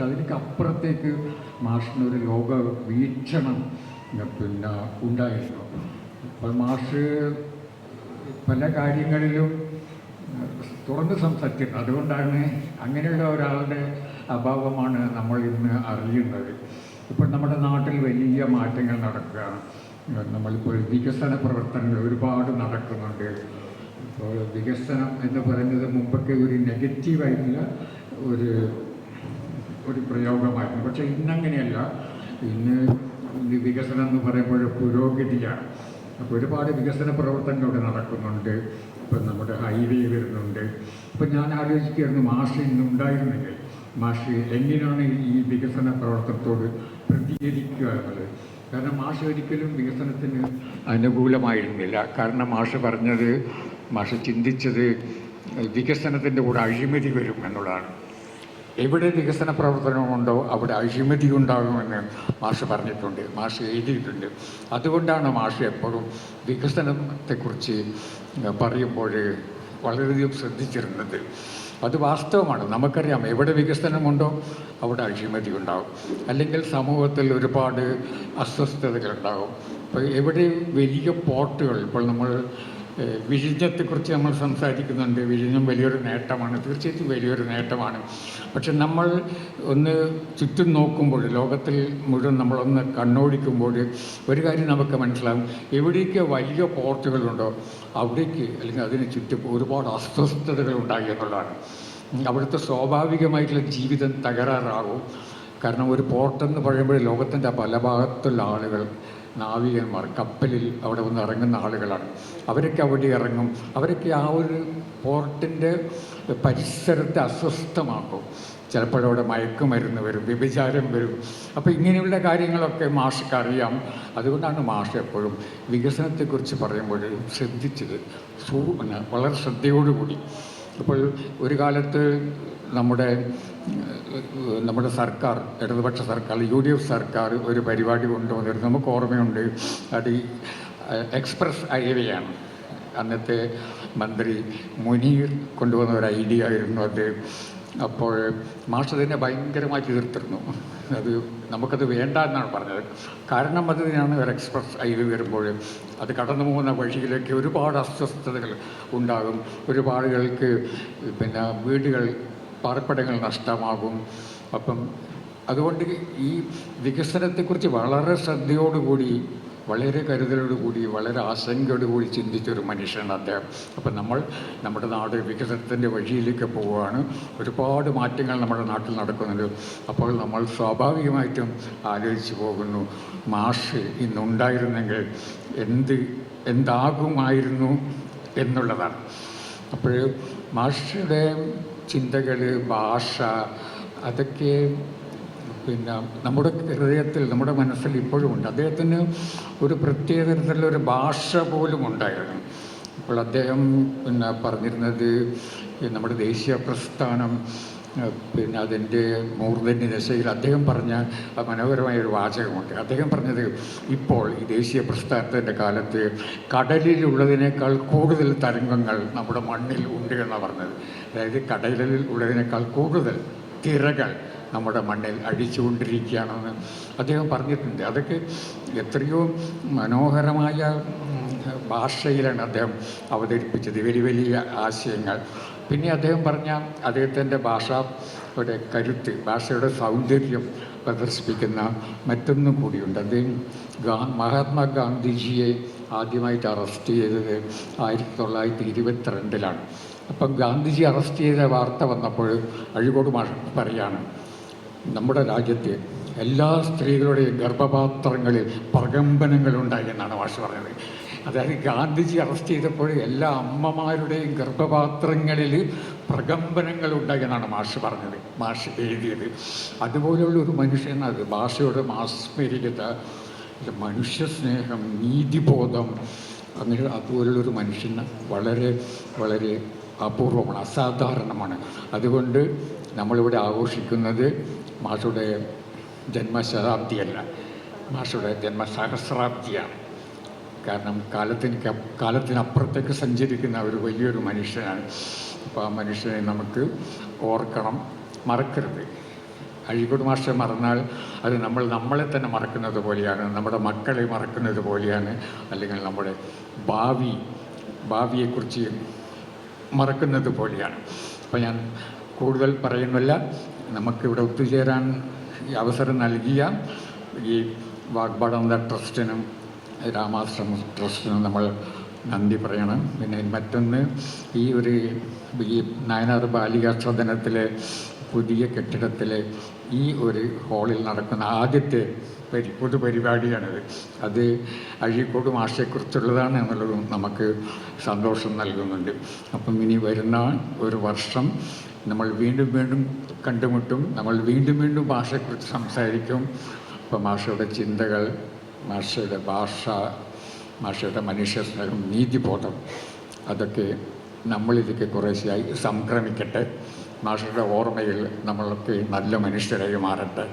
പക്ഷെ അതിലേക്ക് അപ്പുറത്തേക്ക് മാഷിനൊരു ലോക വീക്ഷണം പിന്നെ ഉണ്ടായിരുന്നു. അപ്പോൾ മാഷ് പല കാര്യങ്ങളിലും തുറന്ന് സംസാരിക്കുന്നത്. അതുകൊണ്ടാണ് അങ്ങനെയുള്ള ഒരാളുടെ അഭാവമാണ് നമ്മൾ ഇന്ന് അറിയുന്നത്. ഇപ്പോൾ നമ്മുടെ നാട്ടിൽ വലിയ മാറ്റങ്ങൾ നടക്കുകയാണ്. നമ്മളിപ്പോൾ വികസന പ്രവർത്തനങ്ങൾ ഒരുപാട് നടക്കുന്നുണ്ട്. ഇപ്പോൾ വികസനം എന്ന് പറയുന്നത് മുമ്പൊക്കെ ഒരു നെഗറ്റീവായിട്ടുള്ള ഒരു പ്രയോഗമായിരുന്നു. പക്ഷേ ഇന്നങ്ങനെയല്ല. ഇന്ന് വികസനം എന്ന് പറയുമ്പോൾ പുരോഗതിയാണ്. അപ്പോൾ ഒരുപാട് വികസന പ്രവർത്തനങ്ങൾ ഇവിടെ നടക്കുന്നുണ്ട്. ഇപ്പം നമ്മുടെ ഹൈവേ വരുന്നുണ്ട്. ഇപ്പം ഞാൻ ആലോചിക്കുകയായിരുന്നു, മാഷ് ഇന്നുണ്ടായിരുന്നെങ്കിൽ മാഷ് എങ്ങനെയാണ് ഈ വികസന പ്രവർത്തനത്തോട് പ്രതികരിക്കുക എന്നുള്ളത്. കാരണം മാഷ് ഒരിക്കലും വികസനത്തിന് അനുകൂലമായിരുന്നില്ല. കാരണം മാഷ് ചിന്തിച്ചത് വികസനത്തിൻ്റെ കൂടെ അഴിമതി വരും എന്നുള്ളതാണ്. എവിടെ വികസന പ്രവർത്തനമുണ്ടോ അവിടെ അഴിമതി ഉണ്ടാകുമെന്ന് മാഷ് പറഞ്ഞിട്ടുണ്ട്, മാഷ് എഴുതിയിട്ടുണ്ട്. അതുകൊണ്ടാണ് മാഷ് എപ്പോഴും വികസനത്തെക്കുറിച്ച് പറയുമ്പോൾ വളരെയധികം ശ്രദ്ധിച്ചിരുന്നത്. അത് വാസ്തവമാണ്. നമുക്കറിയാം, എവിടെ വികസനമുണ്ടോ അവിടെ അഴിമതി ഉണ്ടാകും, അല്ലെങ്കിൽ സമൂഹത്തിൽ ഒരുപാട് അസ്വസ്ഥതകളുണ്ടാകും. ഇപ്പോൾ എവിടെ വലിയ പോർട്ടുകൾ, ഇപ്പോൾ നമ്മൾ വിഴിഞ്ഞത്തെക്കുറിച്ച് നമ്മൾ സംസാരിക്കുന്നുണ്ട്. വിഴിഞ്ഞം വലിയൊരു നേട്ടമാണ്, തീർച്ചയായിട്ടും വലിയൊരു നേട്ടമാണ്. പക്ഷെ നമ്മൾ ഒന്ന് ചുറ്റും നോക്കുമ്പോൾ, ലോകത്തിൽ മുഴുവൻ നമ്മളൊന്ന് കണ്ണോടിക്കുമ്പോൾ ഒരു കാര്യം നമുക്ക് മനസ്സിലാകും. എവിടേക്ക് വലിയ പോർട്ടുകളുണ്ടോ അവിടേക്ക്, അല്ലെങ്കിൽ അതിന് ചുറ്റും ഒരുപാട് അസ്വസ്ഥതകൾ ഉണ്ടായി എന്നുള്ളതാണ്. അവിടുത്തെ സ്വാഭാവികമായിട്ടുള്ള ജീവിതം തകരാറാകും. കാരണം ഒരു പോർട്ടെന്ന് പറയുമ്പോൾ ലോകത്തിൻ്റെ പല ഭാഗത്തുള്ള ആളുകൾ, നാവികന്മാർ, കപ്പലിൽ അവിടെ വന്ന് ഇറങ്ങുന്ന ആളുകളാണ്. അവരൊക്കെ അവിടെ ഇറങ്ങും. അവരൊക്കെ ആ ഒരു പോർട്ടിൻ്റെ പരിസരത്തെ അസ്വസ്ഥമാക്കും. ചിലപ്പോഴവിടെ മയക്കുമരുന്ന് വരും, വ്യഭിചാരം വരും. അപ്പോൾ ഇങ്ങനെയുള്ള കാര്യങ്ങളൊക്കെ മാഷക്ക് അറിയാം. അതുകൊണ്ടാണ് മാഷ് എപ്പോഴും വികസനത്തെക്കുറിച്ച് പറയുമ്പോൾ ശ്രദ്ധിച്ചത്, വളരെ ശ്രദ്ധയോടുകൂടി. അപ്പോൾ ഒരു കാലത്ത് നമ്മുടെ സർക്കാർ, ഇടതുപക്ഷ സർക്കാർ, UDF സർക്കാർ ഒരു പരിപാടി കൊണ്ടുവന്നിരുന്നു. നമുക്ക് ഓർമ്മയുണ്ട്, അത് എക്സ്പ്രസ് ഹൈവേയാണ്. അന്നത്തെ മന്ത്രി മുനീർ കൊണ്ടുവന്ന ഒരു ഐഡിയ ആയിരുന്നു അത്. അപ്പോൾ മാഷ് അതിനെ ഭയങ്കരമായി തീർത്തിരുന്നു. നമുക്കത് വേണ്ട എന്നാണ് പറഞ്ഞത്. കാരണം അതിനാണ് ഒരു എക്സ്പ്രസ് ഹൈവേ വരുമ്പോൾ അത് കടന്നു പോകുന്ന വഴിയിലേക്ക് ഒരുപാട് അസ്വസ്ഥതകൾ ഉണ്ടാകും. ഒരുപാട് ആളുകൾക്ക് പിന്നെ വീടുകൾ, പാർപ്പിടങ്ങൾ നഷ്ടമാകും. അപ്പം അതുകൊണ്ട് ഈ വികസനത്തെക്കുറിച്ച് വളരെ ശ്രദ്ധയോടുകൂടി, വളരെ കരുതലോടുകൂടി, വളരെ ആശങ്കയോടുകൂടി ചിന്തിച്ചൊരു മനുഷ്യനാണ് അദ്ദേഹം. അപ്പം നമ്മുടെ നാട് വികസനത്തിൻ്റെ വഴിയിലേക്ക് പോവുകയാണ്. ഒരുപാട് മാറ്റങ്ങൾ നമ്മുടെ നാട്ടിൽ നടക്കുന്നുണ്ട്. അപ്പോൾ നമ്മൾ സ്വാഭാവികമായിട്ടും ആലോചിച്ച് പോകുന്നു, മാഷ് ഇന്നുണ്ടായിരുന്നെങ്കിൽ എന്താകുമായിരുന്നു എന്നുള്ളതാണ്. അപ്പോൾ മാഷുടെ ചിന്തകൾ, ഭാഷ, അതൊക്കെ പിന്നെ നമ്മുടെ ഹൃദയത്തിൽ, നമ്മുടെ മനസ്സിൽ ഇപ്പോഴും ഉണ്ട്. അദ്ദേഹത്തിന് ഒരു പ്രത്യേക തരത്തിലുള്ളൊരു ഭാഷ പോലും ഉണ്ടായിരുന്നു. അപ്പോൾ അദ്ദേഹം പറഞ്ഞിരുന്നത് നമ്മുടെ ദേശീയ പ്രസ്ഥാനം പിന്നെ അതിൻ്റെ മൂർധന്യ ദശയിൽ അദ്ദേഹം പറഞ്ഞ മനോഹരമായൊരു വാചകമുണ്ട്. അദ്ദേഹം പറഞ്ഞത്, ഇപ്പോൾ ഈ ദേശീയ പ്രസ്ഥാനത്തിൻ്റെ കാലത്ത് കടലിലുള്ളതിനേക്കാൾ കൂടുതൽ തരംഗങ്ങൾ നമ്മുടെ മണ്ണിൽ ഉണ്ട് എന്നാണ് പറഞ്ഞത്. അതായത് കടലിൽ ഉള്ളതിനേക്കാൾ കൂടുതൽ തിരകൾ നമ്മുടെ മണ്ണിൽ അടിച്ചുകൊണ്ടിരിക്കുകയാണെന്ന് അദ്ദേഹം പറഞ്ഞിട്ടുണ്ട്. അതൊക്കെ എത്രയോ മനോഹരമായ ഭാഷയിലാണ് അദ്ദേഹം അവതരിപ്പിച്ചത്, വലിയ വലിയ ആശയങ്ങൾ. പിന്നെ അദ്ദേഹം പറഞ്ഞ അദ്ദേഹത്തിൻ്റെ ഭാഷയുടെ കരുത്ത്, ഭാഷയുടെ സൗന്ദര്യം പ്രദർശിപ്പിക്കുന്ന മറ്റൊന്നും കൂടിയുണ്ട്. അദ്ദേഹം മഹാത്മാഗാന്ധിജിയെ ആദ്യമായിട്ട് അറസ്റ്റ് ചെയ്തത് 1922 അപ്പം ഗാന്ധിജി അറസ്റ്റ് ചെയ്ത വാർത്ത വന്നപ്പോൾ അഴീക്കോട് മാഷ് പറയാണ്, നമ്മുടെ രാജ്യത്തെ എല്ലാ സ്ത്രീകളുടെയും ഗർഭപാത്രങ്ങളിൽ പ്രകമ്പനങ്ങളുണ്ടായി എന്നാണ് മാഷ് പറഞ്ഞത്. അതായത് ഗാന്ധിജി അറസ്റ്റ് ചെയ്തപ്പോൾ എല്ലാ അമ്മമാരുടെയും ഗർഭപാത്രങ്ങളിൽ പ്രകമ്പനങ്ങൾ ഉണ്ടായി എന്നാണ് മാഷ് പറഞ്ഞത്, മാഷ് എഴുതിയത്. അതുപോലെയുള്ള ഒരു മനുഷ്യനത്, ഭാഷയുടെ മാസ്മരികത, മനുഷ്യസ്നേഹം, നീതിബോധം, അങ്ങനെ അതുപോലുള്ളൊരു മനുഷ്യന് വളരെ വളരെ അപൂർവമാണ്, അസാധാരണമാണ്. അതുകൊണ്ട് നമ്മളിവിടെ ആഘോഷിക്കുന്നത് മാഷുടെ ജന്മശതാബ്ദിയല്ല, മാഷുടെ ജന്മസഹസ്രാബ്ദിയാണ്. കാരണം കാലത്തിനപ്പുറത്തേക്ക് സഞ്ചരിക്കുന്ന ഒരു വലിയൊരു മനുഷ്യനാണ്. അപ്പോൾ ആ മനുഷ്യനെ നമുക്ക് ഓർക്കണം, മറക്കരുത്. അഴീക്കോട് മാസ്റ്റർ മറന്നാൽ അത് നമ്മളെ തന്നെ മറക്കുന്നത് പോലെയാണ്, നമ്മുടെ മക്കളെ മറക്കുന്നത് പോലെയാണ്, അല്ലെങ്കിൽ നമ്മുടെ ഭാവിയെക്കുറിച്ച് മറക്കുന്നത് പോലെയാണ്. അപ്പോൾ ഞാൻ കൂടുതൽ പറയുന്നില്ല. നമുക്കിവിടെ ഒത്തുചേരാൻ ഈ അവസരം നൽകിയ ഈ വാഗ്ബാടാനന്ദ ട്രസ്റ്റിനും രാമാശ്രമ ട്രസ്റ്റിനും നമ്മൾ നന്ദി പറയണം. പിന്നെ മറ്റൊന്ന്, ഈ നായനാർ ബാലികാ സദനത്തിലെ പുതിയ കെട്ടിടത്തിലെ ഈ ഒരു ഹാളിൽ നടക്കുന്ന ആദ്യത്തെ പൊതുപരിപാടിയാണിത്. അത് അഴീക്കോട് മാഷയെക്കുറിച്ചുള്ളതാണ് എന്നുള്ളതും നമുക്ക് സന്തോഷം നൽകുന്നുണ്ട്. അപ്പം ഇനി വരുന്ന ഒരു വർഷം നമ്മൾ വീണ്ടും കണ്ടുമുട്ടും, നമ്മൾ വീണ്ടും ഭാഷയെക്കുറിച്ച് സംസാരിക്കും. അപ്പോൾ മാഷയുടെ ചിന്തകൾ, മാഷയുടെ ഭാഷ, മാഷയുടെ മനുഷ്യസ്നേഹം, നീതിബോധം, അതൊക്കെ നമ്മളിതൊക്കെ കുറേശ്ശെയായി സംക്രമിക്കട്ടെ. മാഷയുടെ ഓർമ്മയിൽ നമ്മളൊക്കെ നല്ല മനുഷ്യരായി മാറട്ടെ.